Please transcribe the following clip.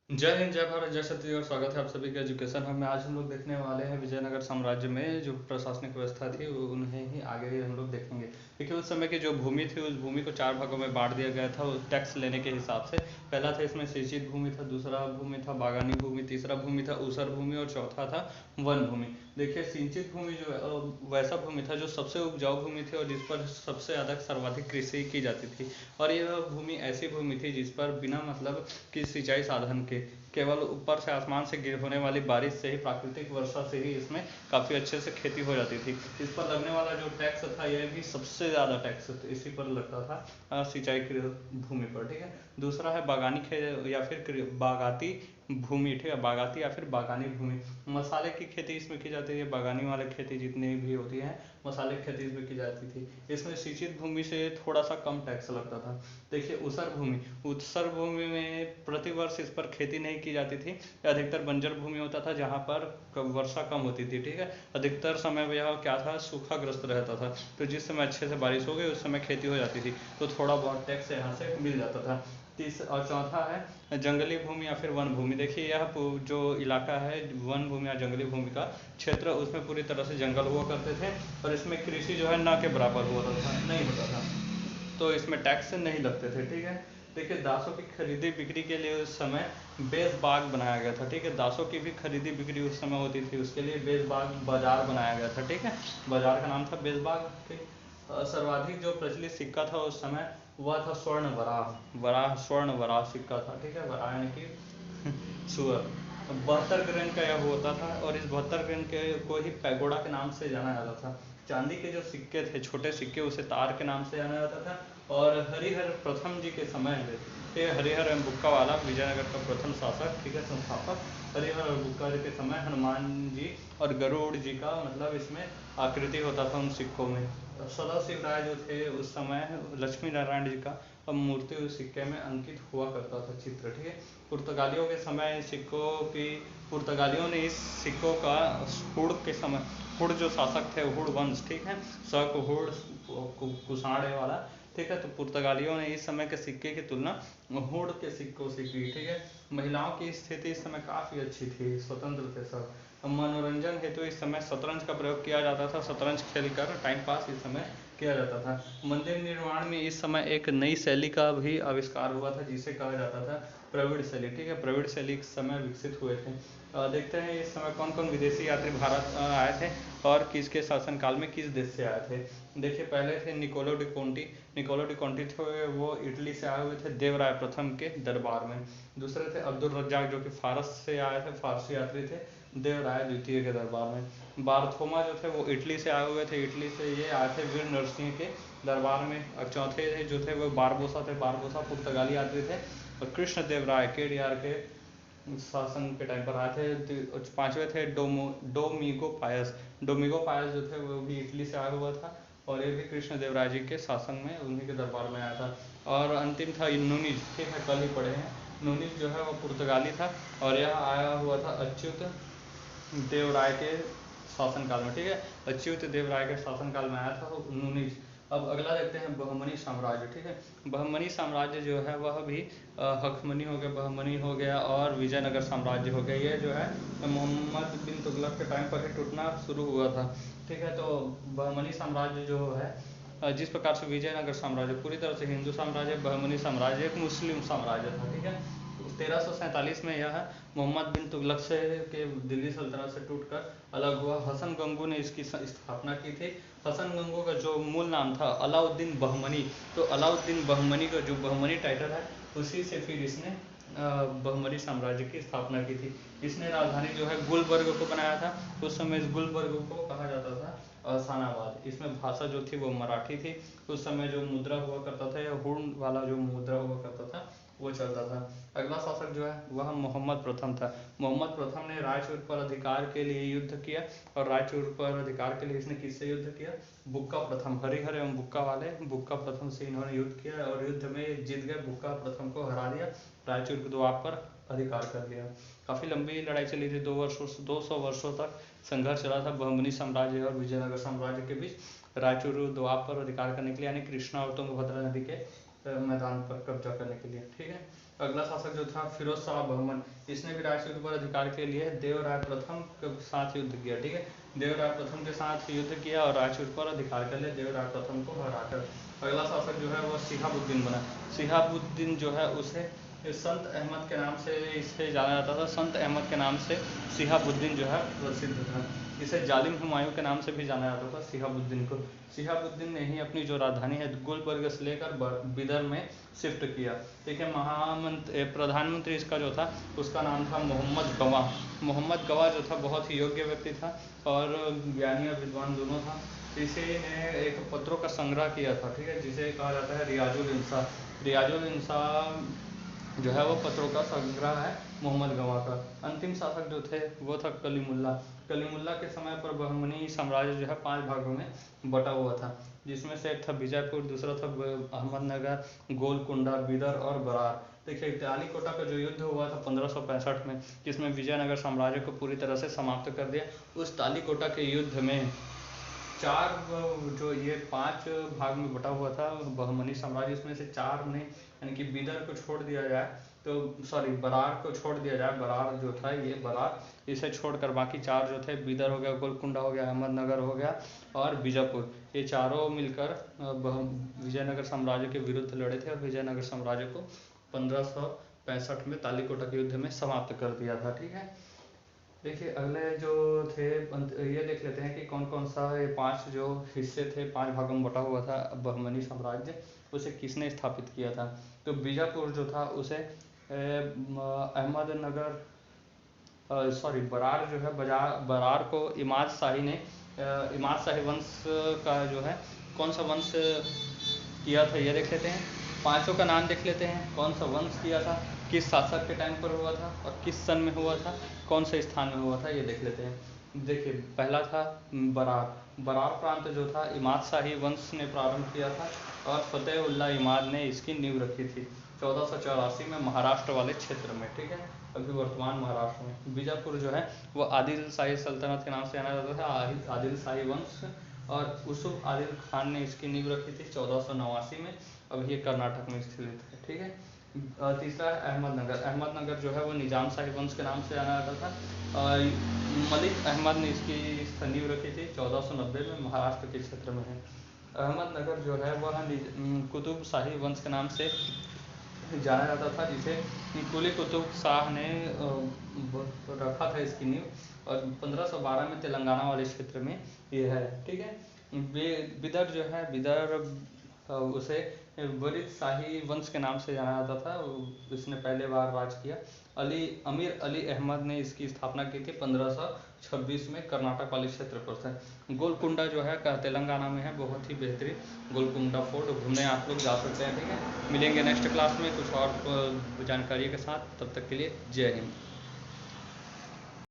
जय हिंद, जय भारत, जय छत्तीसगढ़। स्वागत है आप सभी के एजुकेशन हब में। आज हम लोग देखने वाले हैं विजयनगर साम्राज्य में जो प्रशासनिक व्यवस्था थी उन्हें ही आगे हम लोग देखेंगे। देखिए, उस समय की जो भूमि थी उस भूमि को 4 भागों में बांट दिया गया था टैक्स लेने के हिसाब से। पहला था इसमें सिंचित भूमि था, दूसरा भूमि था बागानी भूमि, तीसरा भूमि था ऊसर भूमि और चौथा था वन भूमि। देखिए, सिंचित भूमि जो है वैसा भूमि था जो सबसे उपजाऊ भूमि थी और जिस पर सबसे ज़्यादा सर्वाधिक कृषि की जाती थी। और यह भूमि ऐसी भूमि थी जिस पर बिना मतलब कि सिंचाई साधन के केवल ऊपर से आसमान से गिर होने वाली बारिश से ही, प्राकृतिक वर्षा से ही इसमें काफ़ी अच्छे से खेती हो जाती थी। इस पर लगने वाला जो टैक्स था यह भी सबसे ज़्यादा टैक्स इसी पर लगता था सिंचाई की भूमि पर। ठीक है। दूसरा है बागानी खे या फिर बागाती भूमि। ठीक है, बागाती या फिर बागानी भूमि। मसाले की खेती इसमें की जाती है। बागानी वाली खेती जितनी भी होती है मसाले की खेती इसमें की जाती थी। इसमें सिंचित भूमि से थोड़ा सा कम टैक्स लगता था। देखिए, ऊसर भूमि में प्रतिवर्ष इस पर खेती नहीं की जाती थी। अधिकतर बंजर भूमि होता था जहाँ पर वर्षा कम होती थी। ठीक है, अधिकतर समय यह क्या था, सूखाग्रस्त रहता था। तो जिस समय अच्छे से बारिश हो गई उस समय खेती हो जाती थी, तो थोड़ा बहुत टैक्स यहाँ से मिल जाता था। और चौथा है जंगली भूमि या फिर वन भूमि। देखिए, यह जो इलाका है वन भूमि या जंगली भूमि का क्षेत्र, उसमें पूरी तरह से जंगल हुआ करते थे और इसमें कृषि जो है ना के बराबर हुआ था, नहीं होता था, तो इसमें टैक्स नहीं लगते थे। ठीक है। देखिए, दासों की खरीदी बिक्री के लिए उस समय बेस बाग बनाया गया था। ठीक है, दासों की भी खरीदी बिक्री उस समय होती थी, उसके लिए बेस बाग बाजार बनाया गया था। ठीक है, बाजार का नाम था बेस बाग। ठीक। सर्वाधिक जो प्रचलित सिक्का था उस समय वह था स्वर्ण वराह। स्वर्ण वराह सिक्का था। ठीक है, वराह यानी कि सुअर। 72 ग्रेन का यह होता था और इस 72 ग्रेन के को ही पैगोडा के नाम से जाना जाता था। चांदी के जो सिक्के थे, छोटे सिक्के, उसे तार के नाम से जाना जाता था। और हरिहर प्रथम जी के समय में, ठीक है, हरिहर एवं बुक्का वाला विजयनगर का प्रथम शासक, ठीक है, संस्थापक हरिहर और बुक्का जी के समय हनुमान जी और गरुड़ जी का मतलब इसमें आकृति होता था उन सिक्कों में। सदाशिव राय जो थे उस समय लक्ष्मी नारायण जी का अब मूर्ति उस सिक्के में अंकित हुआ करता था, चित्र। ठीक है। पुर्तगालियों के समय सिक्कों की पुर्तगालियों ने इस सिक्कों का हुड़ के समय, हुड़ जो शासक थे, हुड़ वंश, ठीक है, शक हुड़ कुषाणे वाला, ठीक है, तो पुर्तगालियों ने इस समय के सिक्के की तुलना हुड़ के सिक्कों से की। ठीक है। महिलाओं की स्थिति इस समय काफ़ी अच्छी थी, स्वतंत्र थे सब। मनोरंजन हेतु इस समय शतरंज का प्रयोग किया जाता था। शतरंज खेलकर टाइम पास इस समय किया जाता था। मंदिर निर्माण में इस समय एक नई शैली का भी आविष्कार हुआ था जिसे कहा जाता था प्रविड़ शैली। ठीक है, प्रविड़ शैली इस समय विकसित हुए थे। देखते हैं इस समय कौन कौन विदेशी यात्री भारत आए थे और किसके शासनकाल में किस देश से आए थे। देखिए, पहले थे Niccolo de Conti. Niccolo de Conti थे वो इटली से आए हुए थे देवराय प्रथम के दरबार में। दूसरे थे अब्दुल रज्जाक जो कि फारस से आए थे, फारसी यात्री थे, देवराय द्वितीय के दरबार में। बारथोमा जो थे वो इटली से आए हुए थे, इटली से ये आए थे वीर नरसिंह के दरबार में। और चौथे जो थे वो बारबोसा थे, बारबोसा पुर्तगाली यात्री थे। और कृष्ण देव राय केडीआर के शासन के टाइम पर आए थे। पांचवे थे डोमिगो पायस। डोमिगो पायस जो थे वो भी इटली से आया हुआ था और ये भी कृष्ण देव राय जी के शासन में उन्हीं के दरबार में आया था। और अंतिम था नूनिज। ठीक है, कल ही पढ़े हैं। नूनिज जो है वो पुर्तगाली था और यह आया हुआ था अच्युत देव राय के शासनकाल में। ठीक है, अच्युत देव राय के शासनकाल में आया था नूनिज। अब अगला देखते हैं बहमनी साम्राज्य। ठीक है, बहमनी साम्राज्य जो है वह भी हखमनी हो गया, बहमनी हो गया और विजयनगर साम्राज्य हो गया। ये जो है मोहम्मद बिन तुगलक के टाइम पर ही टूटना शुरू हुआ था। ठीक है, तो बहमनी साम्राज्य जो है जिस प्रकार से विजयनगर साम्राज्य पूरी तरह से हिंदू साम्राज्य, बहमनी साम्राज्य एक मुस्लिम साम्राज्य था। ठीक है, 1347 में यह मोहम्मद बिन तुगलक से के दिल्ली सल्तनत से टूटकर अलग हुआ। हसन गंगू ने इसकी स्थापना की थी। हसन गंगू का जो मूल नाम था अलाउद्दीन बहमनी, तो अलाउद्दीन बहमनी का जो बहमनी टाइटल है उसी से फिर इसने बहमनी साम्राज्य की स्थापना की थी। इसने राजधानी जो है गुलबर्ग को बनाया था। उस समय इस गुलबर्ग को कहा जाता था अहसानाबाद। इसमें भाषा जो थी वो मराठी थी। उस समय जो मुद्रा हुआ करता था या हुण वाला जो मुद्रा हुआ करता था वो चलता था। अगला शासक जो है वह मोहम्मद प्रथम था। मोहम्मद प्रथम ने रायचूर पर अधिकार के लिए युद्ध किया और रायचूर पर अधिकार के लिए इसने किससे युद्ध किया, बुक्का प्रथम, हरिहर एवं बुक्का वाले बुक्का प्रथम से इन्होंने युद्ध किया और युद्ध में जीत गए, बुक्का प्रथम को हरा दिया, रायचूर के द्वार पर अधिकार कर लिया। काफ़ी लंबी लड़ाई चली थी, 200 वर्षों तक संघर्ष चला था बहमनी साम्राज्य और विजयनगर साम्राज्य के बीच रायचूर द्वार पर अधिकार करने के लिए, यानी कृष्णा और तुंगभद्रा नदी के मैदान पर कब्जा करने के लिए। ठीक है, अगला शासक जो था फिरोज शाह बहमन, इसने भी राजपूत पर अधिकार के लिए देवराय प्रथम के साथ युद्ध किया। ठीक है, देवराय प्रथम के साथ युद्ध किया और राजपूत पर अधिकार कर लिया देवराय प्रथम को हराकर। अगला शासक जो है वह शिहाबुद्दीन बना। शिहाबुद्दीन जो है उसे संत अहमद के नाम से इसे जाना जाता था। संत अहमद के नाम से शिहाबुद्दीन जो है प्रसिद्ध था। इसे जालिम हुमायूं के नाम से भी जाना जाता था शिहाबुद्दीन को। शिहाबुद्दीन ने ही अपनी जो राजधानी है गुलबर्ग से लेकर बिदर में शिफ्ट किया। ठीक है, प्रधानमंत्री इसका जो था उसका नाम था मोहम्मद गवा। मोहम्मद गवा जो था बहुत ही योग्य व्यक्ति था और ज्ञानी और विद्वान दोनों था। इसी ने एक पत्रों का संग्रह किया था। ठीक है, जिसे कहा जाता है रियाजुल इंसा। रियाजुल इंसा जो है वो पत्रों का संग्रह है मोहम्मद गवा का। अंतिम शासक जो थे वो था कलीमुल्ला। कलीमुल्ला के समय पर बहमनी साम्राज्य जो है 5 भागों में बटा हुआ था, जिसमें से एक था बीजापुर, दूसरा था अहमदनगर, गोलकुंडा, बिदर और बरार। देखिए, तालीकोटा का जो युद्ध हुआ था 1565 में, जिसमें विजयनगर साम्राज्य को पूरी तरह से समाप्त कर दिया। उस तालीकोटा के युद्ध में जो ये 5 भाग में बटा हुआ था बहमनी साम्राज्य, इसमें से 4 ने यानी कि बिदर को छोड़ दिया जाए तो सॉरी बरार को छोड़ दिया जाए, बरार जो था ये बरार, इसे छोड़कर बाकी 4 जो थे बिदर हो गया, गोलकुंडा हो गया, अहमदनगर हो गया और बीजापुर, ये चारों मिलकर विजयनगर साम्राज्य के विरुद्ध लड़े थे और विजयनगर साम्राज्य को 1565 में तालीकोटा के युद्ध में समाप्त कर दिया था। ठीक है, देखिए अगले जो थे ये देख लेते हैं कि कौन कौन सा ये 5 जो हिस्से थे, 5 भागों में बटा हुआ था बहमनी साम्राज्य, उसे किसने स्थापित किया था। तो बीजापुर जो था उसे अहमदनगर सॉरी बरार जो है बरार को इमाद शाही ने इमाद शाही वंश का जो है कौन सा वंश किया था ये देख लेते हैं। 5 का नाम देख लेते हैं, कौन सा वंश किया था, किस शासक के टाइम पर हुआ था और किस सन में हुआ था, कौन से स्थान में हुआ था, ये देख लेते हैं। देखिए, पहला था बरार। बरार प्रांत जो था इमाद शाही वंश ने प्रारंभ किया था और फतेहुल्लाह इमाद ने इसकी नींव रखी थी 1484 में महाराष्ट्र वाले क्षेत्र में। ठीक है, अभी वर्तमान महाराष्ट्र में। बीजापुर जो है वो आदिल शाही सल्तनत के नाम से जाना जाता था, आदिल शाही वंश, और यूसुफ आदिल खान ने इसकी नींव रखी थी 1489 में। अब ये कर्नाटक में स्थित है। ठीक है, तीसरा है अहमदनगर। अहमदनगर जो है वो निजाम शाही वंश के नाम से जाना जाता था और मलिक अहमद ने इसकी नींव रखी थी 1490 में, महाराष्ट्र के क्षेत्र में है। अहमदनगर जो है वह कुतुब शाही वंश के नाम से जाना जाता था, जिसे कुली कुतुब शाह ने रखा था इसकी नींव, और 1512 में तेलंगाना वाले क्षेत्र में ये है। ठीक है, बिदर जो है बिदर उसे वरिद शाही वंश के नाम से जाना जाता था, इसने पहले बार राज किया। अमीर अली अहमद ने इसकी स्थापना की थी 1526 में, कर्नाटक वाले क्षेत्र पर था। गोलकुंडा जो है तेलंगाना में है, बहुत ही बेहतरीन गोलकुंडा फोर्ट, घूमने आप लोग जा सकते हैं। ठीक है, मिलेंगे नेक्स्ट क्लास में कुछ और जानकारी के साथ, तब तक के लिए जय हिंद।